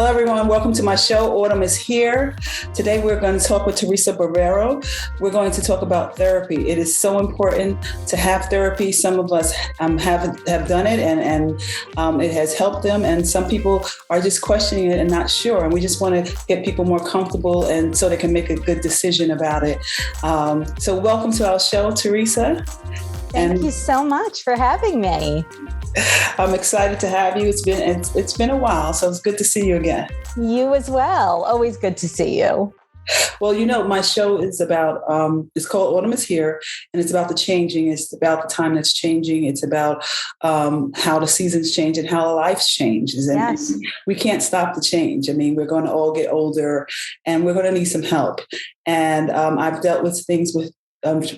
Hello, everyone. Welcome to my show. Autumn is here. Today, we're going to talk with Theresa Bavero. We're going to talk about therapy. It is so important to have therapy. Some of us have done it, and it has helped them. And some people are just questioning it and not sure. And we just want to get people more comfortable and so they can make a good decision about it. So welcome to our show, Theresa. Thank you so much for having me. I'm excited to have you. It's been a while, so it's good to see you again. You as well. Always good to see you. Well, my show is about, it's called Autumn is Here, and it's about the changing. It's about the time that's changing. It's about how the seasons change and how our lives change. And yes. We can't stop the change. I mean, we're going to all get older and we're going to need some help. And I've dealt with things with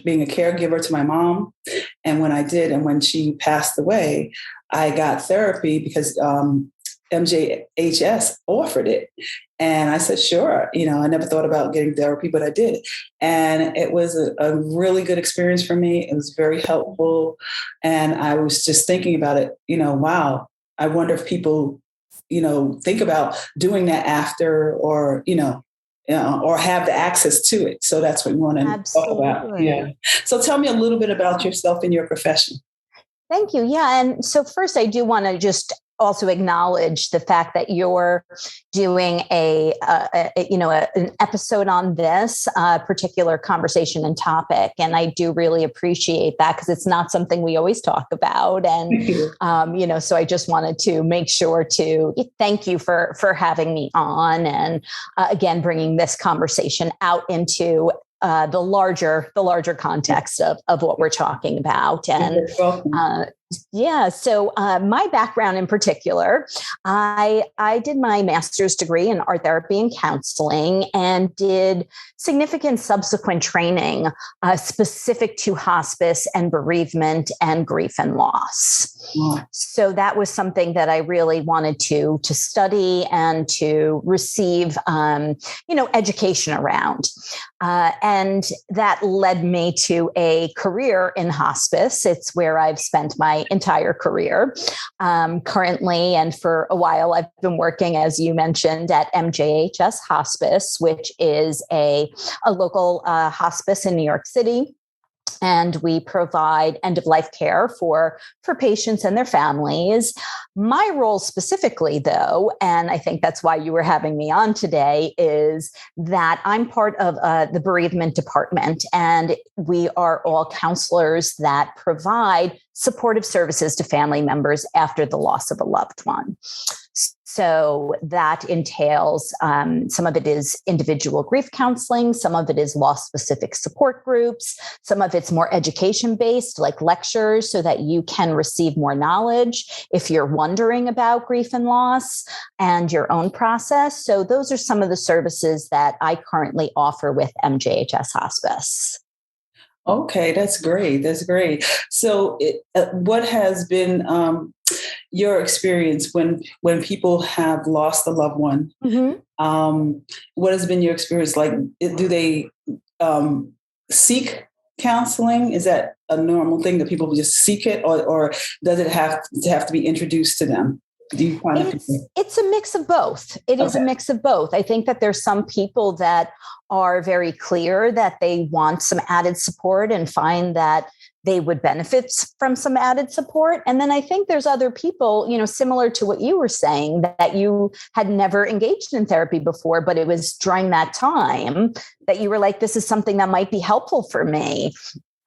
being a caregiver to my mom. And when she passed away, I got therapy because MJHS offered it. And I said, sure. I never thought about getting therapy, but I did. And it was a really good experience for me. It was very helpful. And I was just thinking about it, wow, I wonder if people, think about doing that after or have the access to it. So that's what we want to talk about. Yeah. So tell me a little bit about yourself and your profession. Thank you. Yeah. And so first, I do want to just also acknowledge the fact that you're doing an episode on this particular conversation and topic. And I do really appreciate that because it's not something we always talk about. And, so I just wanted to make sure to thank you for having me on and again, bringing this conversation out into the larger context of what we're talking about. And so my background in particular, I did my master's degree in art therapy and counseling and did significant subsequent training specific to hospice and bereavement and grief and loss. Yeah. So that was something that I really wanted to study and to receive, education around. And that led me to a career in hospice. It's where I've spent my entire career currently. And for a while, I've been working, as you mentioned, at MJHS Hospice, which is a local hospice in New York City. And we provide end-of-life care for patients and their families. My role specifically, though, and I think that's why you were having me on today, is that I'm part of the Bereavement Department, and we are all counselors that provide supportive services to family members after the loss of a loved one. So that entails some of it is individual grief counseling, some of it is loss-specific support groups, some of it's more education-based, like lectures, so that you can receive more knowledge if you're wondering about grief and loss and your own process. So those are some of the services that I currently offer with MJHS Hospice. Okay, that's great. That's great. So what has been your experience when people have lost a loved one? Mm-hmm. What has been your experience like? Do they seek counseling? Is that a normal thing that people just seek it, or does it have to be introduced to them? Do you find it's a mix of both. It is a mix of both. I think that there's some people that are very clear that they want some added support and find that they would benefit from some added support. And then I think there's other people, similar to what you were saying, that you had never engaged in therapy before, but it was during that time that you were like, this is something that might be helpful for me.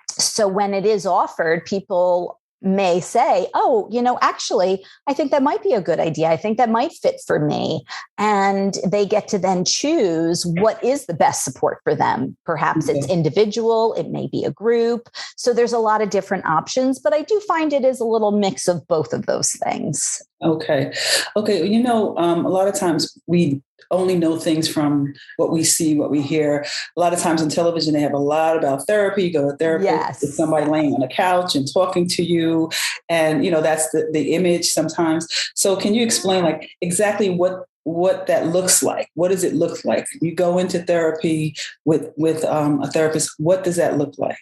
So when it is offered, people may say, oh, actually, I think that might be a good idea. I think that might fit for me. And they get to then choose what is the best support for them. Perhaps it's individual, it may be a group. So there's a lot of different options, but I do find it is a little mix of both of those things. Okay. A lot of times we only know things from what we see, what we hear. A lot of times on television, they have a lot about therapy. You go to therapy, it's somebody laying on a couch and talking to you. And, that's the image sometimes. So can you explain exactly what that looks like? What does it look like? You go into therapy with a therapist. What does that look like?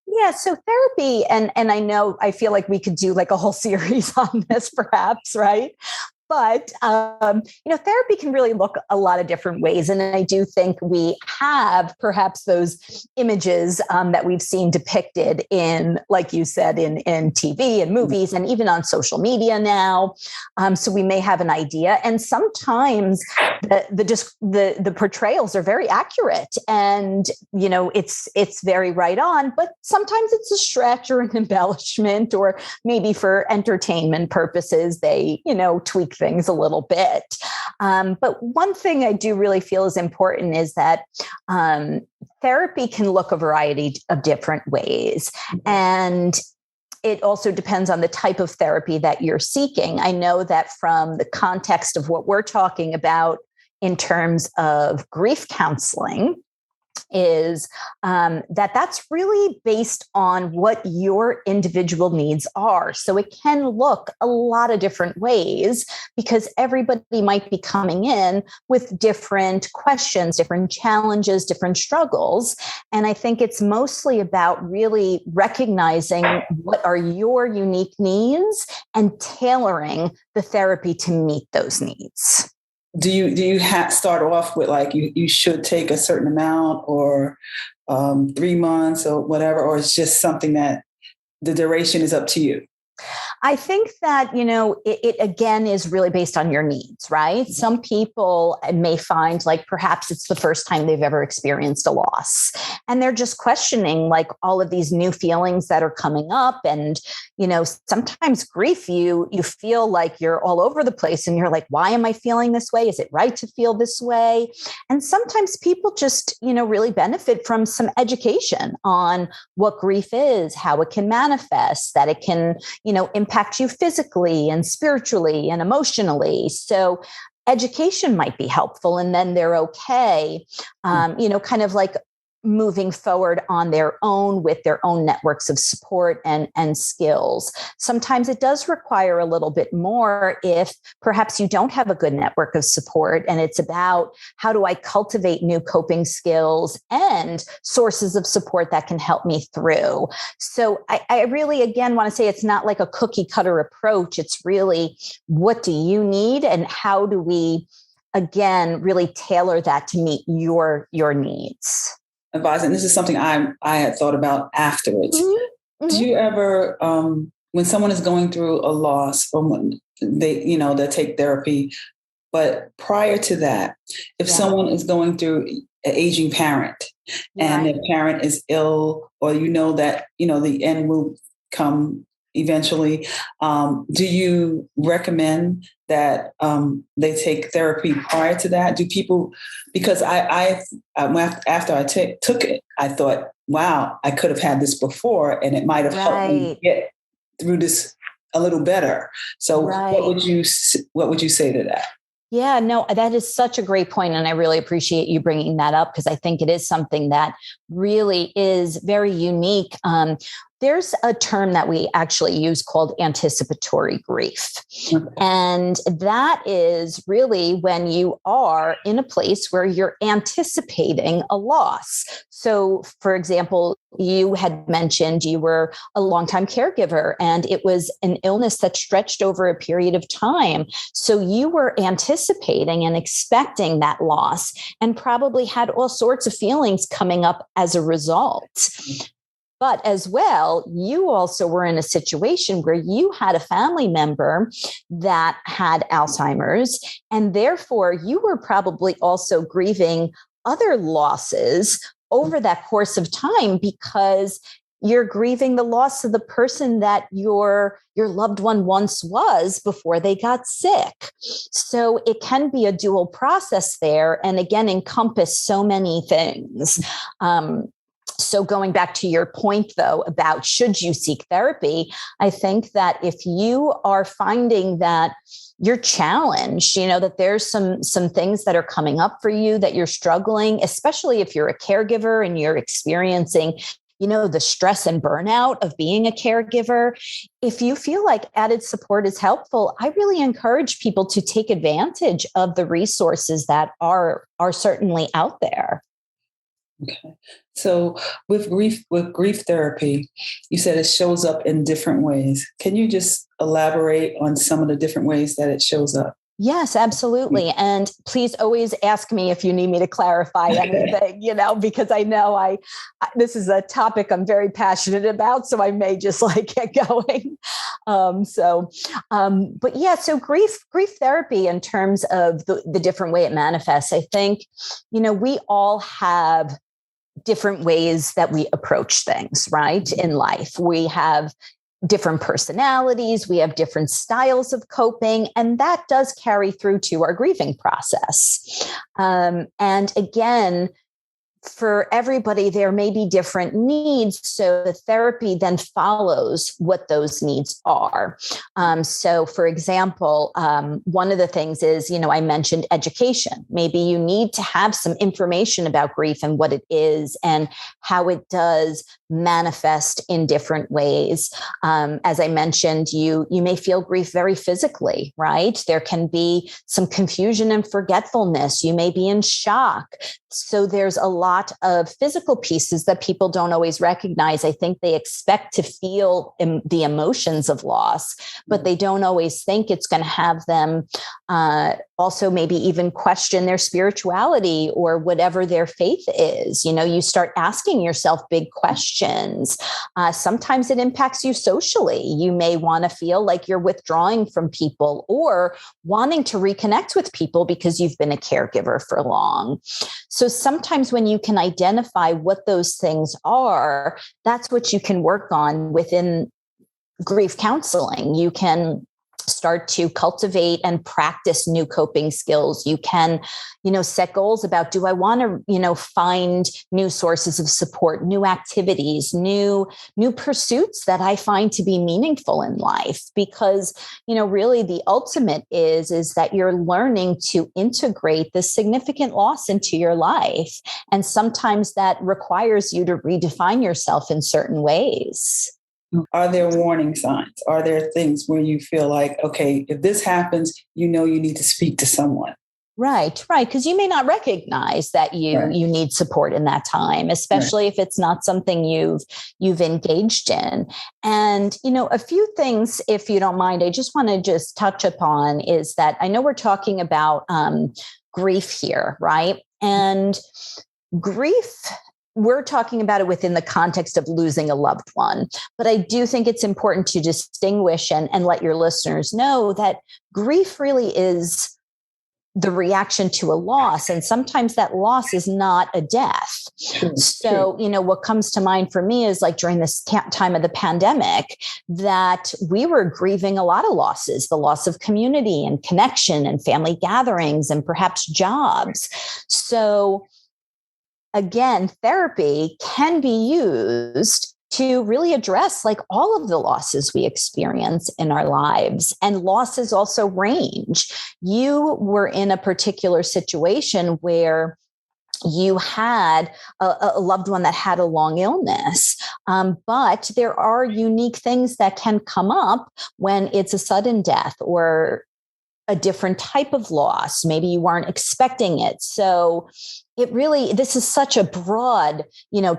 Yeah. So therapy, and I feel like we could do like a whole series on this perhaps, right? But, therapy can really look a lot of different ways. And I do think we have perhaps those images that we've seen depicted in, like you said, in TV and movies and even on social media now. So we may have an idea. And sometimes the portrayals are very accurate and, it's very right on, but sometimes it's a stretch or an embellishment, or maybe for entertainment purposes, they, tweak things a little bit. But one thing I do really feel is important is that therapy can look a variety of different ways. And it also depends on the type of therapy that you're seeking. I know that from the context of what we're talking about in terms of grief counseling, is that's really based on what your individual needs are. So it can look a lot of different ways because everybody might be coming in with different questions, different challenges, different struggles. And I think it's mostly about really recognizing what are your unique needs and tailoring the therapy to meet those needs. Do you start off with like you should take a certain amount or 3 months or whatever, or it's just something that the duration is up to you? I think that, it again is really based on your needs, right? Some people may find like perhaps it's the first time they've ever experienced a loss and they're just questioning like all of these new feelings that are coming up. And, sometimes grief, you feel like you're all over the place and you're like, why am I feeling this way? Is it right to feel this way? And sometimes people just, really benefit from some education on what grief is, how it can manifest, that it can, impact you physically and spiritually and emotionally. So education might be helpful, and then they're okay, kind of like moving forward on their own with their own networks of support and skills. Sometimes it does require a little bit more if perhaps you don't have a good network of support, and it's about how do I cultivate new coping skills and sources of support that can help me through. So I really, again, want to say it's not like a cookie cutter approach. It's really, what do you need and how do we, again, really tailor that to meet your needs? Advising. This is something I had thought about afterwards. Mm-hmm. Do you ever, when someone is going through a loss, or when they take therapy, but prior to that, if someone is going through an aging parent and their parent is ill, or that the end will come eventually, do you recommend that they take therapy prior to that? Do people, because after I took it, I thought, wow, I could have had this before and it might have helped me get through this a little better. So what would you say to that? Yeah, no, that is such a great point. And I really appreciate you bringing that up because I think it is something that really is very unique. There's a term that we actually use called anticipatory grief. Okay. And that is really when you are in a place where you're anticipating a loss. So, for example, you had mentioned you were a longtime caregiver and it was an illness that stretched over a period of time. So you were anticipating and expecting that loss and probably had all sorts of feelings coming up as a result. But as well, you also were in a situation where you had a family member that had Alzheimer's, and therefore you were probably also grieving other losses over that course of time because you're grieving the loss of the person that your loved one once was before they got sick. So it can be a dual process there, and again, encompass so many things. So going back to your point, though, about should you seek therapy, I think that if you are finding that you're challenged, that there's some things that are coming up for you that you're struggling, especially if you're a caregiver and you're experiencing the stress and burnout of being a caregiver. If you feel like added support is helpful, I really encourage people to take advantage of the resources that are certainly out there. Okay. So with grief therapy, you said it shows up in different ways. Can you just elaborate on some of the different ways that it shows up? Yes, absolutely. And please always ask me if you need me to clarify anything, because I know this is a topic I'm very passionate about, so I may just like get going. But yeah, so grief therapy in terms of the different way it manifests, I think, we all have different ways that we approach things, right? In life, we have different personalities, we have different styles of coping, and that does carry through to our grieving process. And again, for everybody, there may be different needs. So the therapy then follows what those needs are. So for example, one of the things is, I mentioned education. Maybe you need to have some information about grief and what it is and how it does manifest in different ways. As I mentioned, you may feel grief very physically, right? There can be some confusion and forgetfulness. You may be in shock. So there's a lot of physical pieces that people don't always recognize. I think they expect to feel the emotions of loss, but they don't always think it's going to have them also maybe even question their spirituality or whatever their faith is. You start asking yourself big questions. Sometimes it impacts you socially. You may want to feel like you're withdrawing from people or wanting to reconnect with people because you've been a caregiver for long. So sometimes when you can identify what those things are, that's what you can work on within grief counseling. You can start to cultivate and practice new coping skills. You can, set goals about, do I want to, find new sources of support, new activities, new pursuits that I find to be meaningful in life? Because, really the ultimate is that you're learning to integrate this significant loss into your life. And sometimes that requires you to redefine yourself in certain ways. Are there warning signs? Are there things where you feel like, okay, if this happens, you need to speak to someone? Right. Because you may not recognize that you need support in that time, especially if it's not something you've engaged in. And, a few things, if you don't mind, I just want to just touch upon is that I know we're talking about grief here, right? And grief, we're talking about it within the context of losing a loved one. But I do think it's important to distinguish and let your listeners know that grief really is the reaction to a loss. And sometimes that loss is not a death. So, what comes to mind for me is like during this time of the pandemic, that we were grieving a lot of losses, the loss of community and connection and family gatherings and perhaps jobs. So again, therapy can be used to really address like all of the losses we experience in our lives. And losses also range. You were in a particular situation where you had a loved one that had a long illness. But there are unique things that can come up when it's a sudden death or a different type of loss. Maybe you weren't expecting it. So this is such a broad,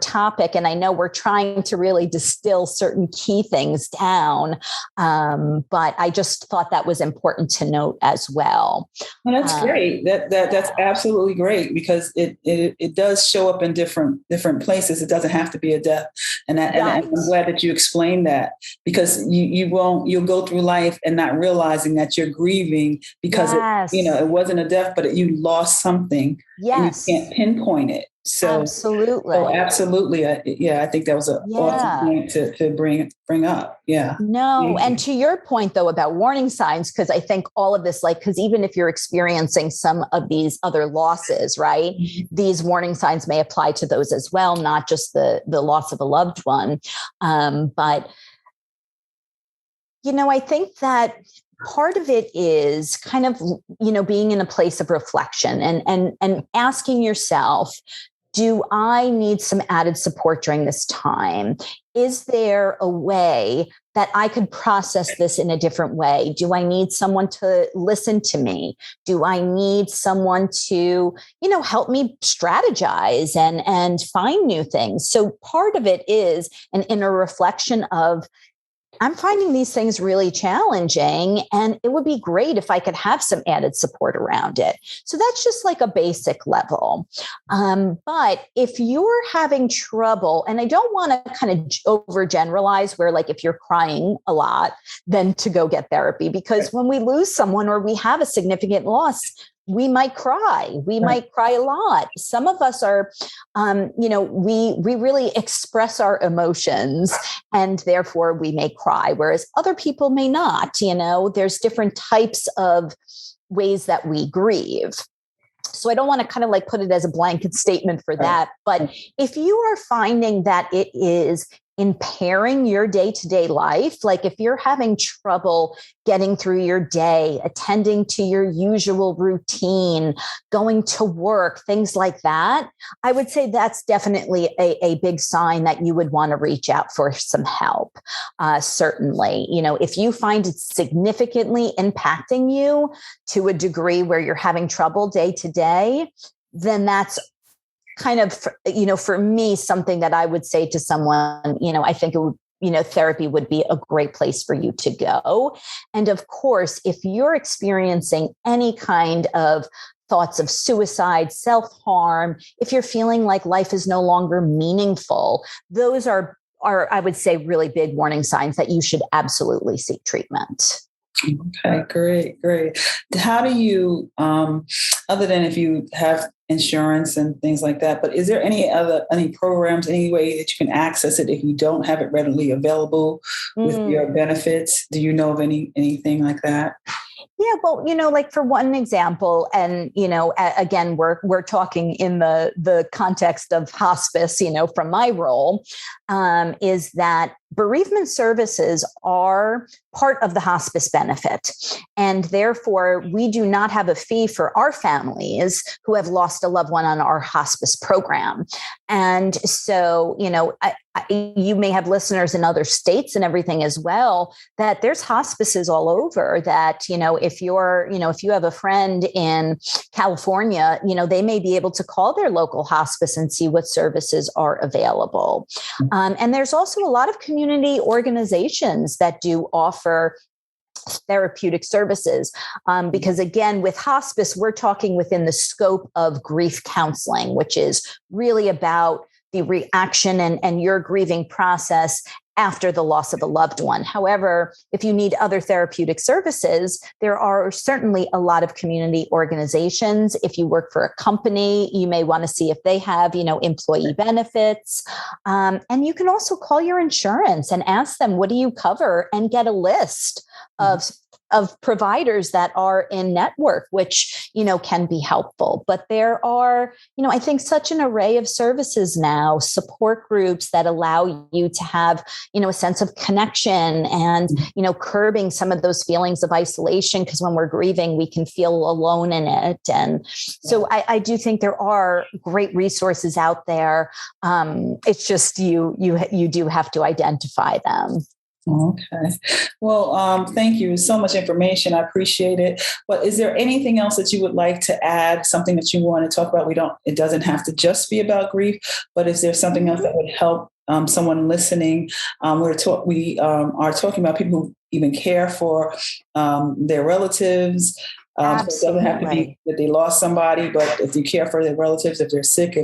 topic. And I know we're trying to really distill certain key things down. But I just thought that was important to note as well. Well, that's great. That's absolutely great because it does show up in different places. It doesn't have to be a death. And I'm glad that you explained that because you'll go through life and not realizing that you're grieving because it wasn't a death, but you lost something. Yes. And you can't pinpoint it. So absolutely. So absolutely. I think that was an awesome point to bring up. Yeah. No. And to your point though, about warning signs, because I think all of this, because even if you're experiencing some of these other losses, right, these warning signs may apply to those as well, not just the loss of a loved one. But, I think that part of it is kind of, being in a place of reflection and asking yourself, do I need some added support during this time? Is there a way that I could process this in a different way? Do I need someone to listen to me? Do I need someone to, help me strategize and find new things? So part of it is an inner reflection of, I'm finding these things really challenging, and it would be great if I could have some added support around it. So that's just like a basic level. But if you're having trouble, and I don't want to kind of overgeneralize where, like, if you're crying a lot, then to go get therapy, because when we lose someone or we have a significant loss, we might cry. We might cry a lot. Some of us are, we really express our emotions, and therefore we may cry, whereas other people may not. There's different types of ways that we grieve. So I don't want to kind of like put it as a blanket statement for that. But if you are finding that it is impairing your day-to-day life, like if you're having trouble getting through your day, attending to your usual routine, going to work, things like that, I would say that's definitely a big sign that you would want to reach out for some help. Certainly, if you find it significantly impacting you to a degree where you're having trouble day to day, then that's kind of, for me, something that I would say to someone, I think it would, therapy would be a great place for you to go. And of course, if you're experiencing any kind of thoughts of suicide, self-harm, if you're feeling like life is no longer meaningful, those are, I would say, really big warning signs that you should absolutely seek treatment. Okay, great. How do you, other than if you have insurance and things like that, but is there any programs, any way that you can access it if you don't have it readily available with your benefits? Do you know of anything like that? Yeah, well, like for one example, and, again, we're talking in the context of hospice, from my role, is that bereavement services are part of the hospice benefit. And therefore, we do not have a fee for our families who have lost a loved one on our hospice program. And so, you may have listeners in other states and everything as well, that there's hospices all over that, if you have a friend in California, they may be able to call their local hospice and see what services are available. And there's also a lot of community organizations that do offer therapeutic services. Because again, with hospice, we're talking within the scope of grief counseling, which is really about the reaction and your grieving process after the loss of a loved one. However, if you need other therapeutic services, there are certainly a lot of community organizations. If you work for a company, you may want to see if they have, employee benefits. And you can also call your insurance and ask them, what do you cover? And get a list of providers that are in network, which, can be helpful. But there are, I think such an array of services now, support groups that allow you to have, a sense of connection and, curbing some of those feelings of isolation. Because when we're grieving, we can feel alone in it. And so I do think there are great resources out there. It's just you do have to identify them. Okay. Well, thank you. So much information. I appreciate it. But is there anything else that you would like to add? Something that you want to talk about? It doesn't have to just be about grief, but is there something else that would help someone listening? We are talking about people who even care for their relatives. So it doesn't have to be that they lost somebody, but if you care for their relatives, if they're sick,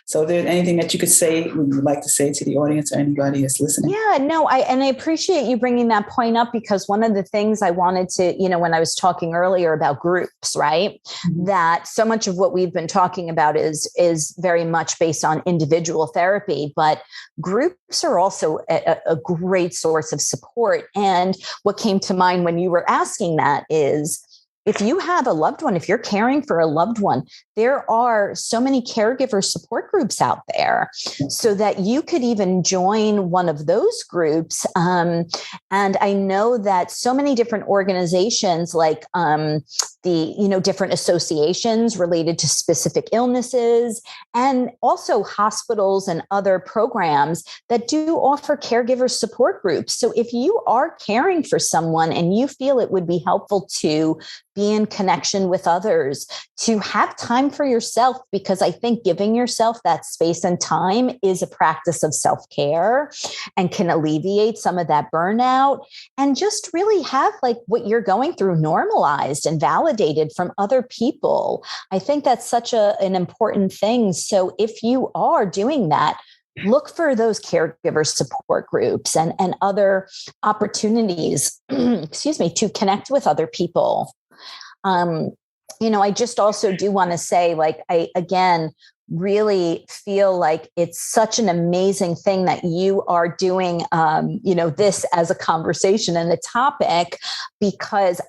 so is there anything that you could say, would you like to say to the audience or anybody that's listening? Yeah, no, I appreciate you bringing that point up, because one of the things I wanted to, when I was talking earlier about groups, right, that so much of what we've been talking about is very much based on individual therapy, but groups are also a great source of support. And what came to mind when you were asking that is, if you have a loved one, if you're caring for a loved one, there are so many caregiver support groups out there, so that you could even join one of those groups. And I know that so many different organizations, like the different associations related to specific illnesses, and also hospitals and other programs that do offer caregiver support groups. So if you are caring for someone and you feel it would be helpful to be in connection with others, to have time for yourself, because I think giving yourself that space and time is a practice of self-care and can alleviate some of that burnout, and just really have like what you're going through normalized and validated from other people. I think that's such an important thing. So if you are doing that, look for those caregiver support groups and other opportunities, excuse me, to connect with other people. I just also do want to say, like, I, again, really feel like it's such an amazing thing that you are doing, this as a conversation and a topic, because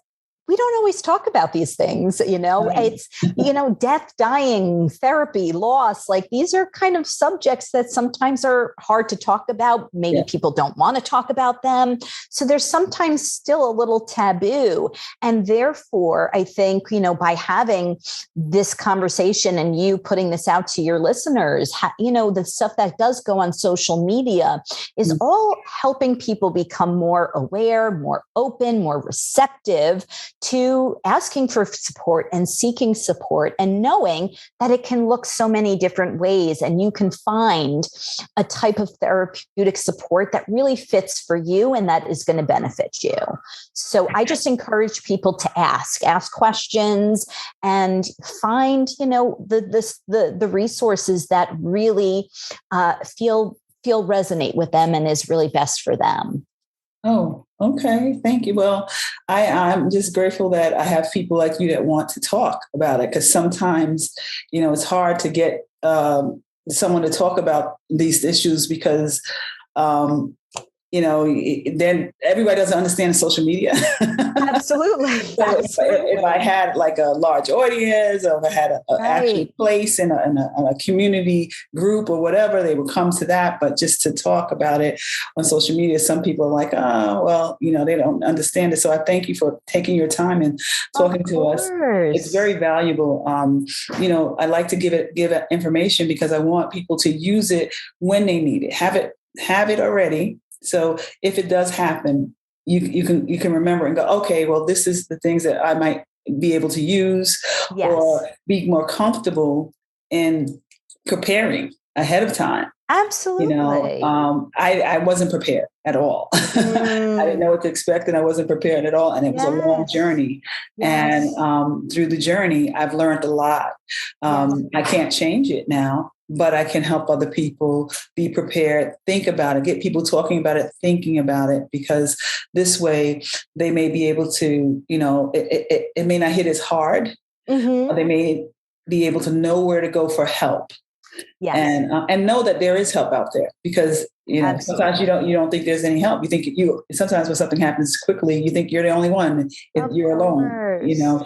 we don't always talk about these things, Right. it's, death, dying, therapy, loss, like these are kind of subjects that sometimes are hard to talk about. Maybe people don't want to talk about them. So there's sometimes still a little taboo. And therefore, I think, by having this conversation and you putting this out to your listeners, the stuff that does go on social media is all helping people become more aware, more open, more receptive to asking for support and seeking support, and knowing that it can look so many different ways, and you can find a type of therapeutic support that really fits for you and that is going to benefit you. So I just encourage people to ask questions and find, the resources that really feel resonate with them and is really best for them. Oh, okay. Thank you. Well, I'm just grateful that I have people like you that want to talk about it, because sometimes, it's hard to get someone to talk about these issues because, then everybody doesn't understand social media. Absolutely. So if I had like a large audience, or if I had an actual place in a community group or whatever, they would come to that. But just to talk about it on social media, some people are like, oh, well, they don't understand it. So I thank you for taking your time and talking to us. It's very valuable. I like to give it information because I want people to use it when they need it. Have it already. So if it does happen, you can remember and go, okay, well, this is the things that I might be able to use or be more comfortable in preparing ahead of time. Absolutely. I wasn't prepared at all. I didn't know what to expect, and I wasn't prepared at all. And it was a long journey. And through the journey, I've learned a lot. I can't change it now, but I can help other people be prepared, think about it, get people talking about it, thinking about it, because this way they may be able to, it may not hit as hard, or they may be able to know where to go for help. Yes. And know that there is help out there, because sometimes you don't think there's any help. You think sometimes when something happens quickly, you think you're the only one, if you're alone.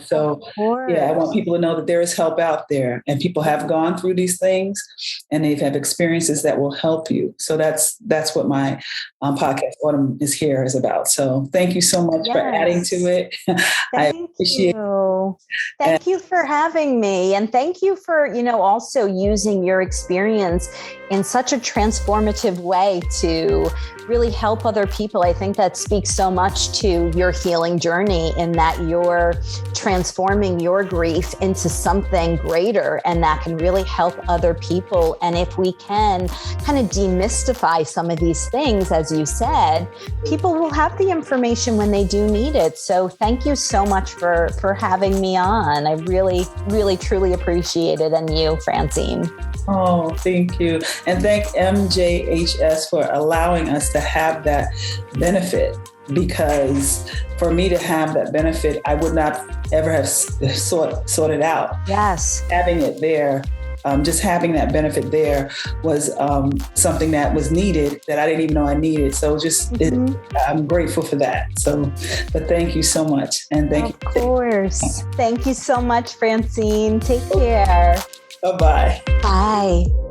So I want people to know that there is help out there, and people have gone through these things, and they've had experiences that will help you. So that's what my podcast Autumn is Here is about. So thank you so much for adding to it. I appreciate it. Thank you for having me. And thank you for, also using your experience in such a transformative way to really help other people. I think that speaks so much to your healing journey, in that you're transforming your grief into something greater, and that can really help other people. And if we can kind of demystify some of these things, as you said, people will have the information when they do need it. So thank you so much for having me on. I really, really, truly appreciate it. And you, Francine. Oh, thank you. And thank MJHS for allowing us to have that benefit, because for me to have that benefit, I would not ever have sorted out. Yes. Having it there, just having that benefit there was something that was needed, that I didn't even know I needed. So I'm grateful for that. So, but thank you so much. And thank you. Of course. Thank you so much, Francine. Take care. Bye-bye. Bye.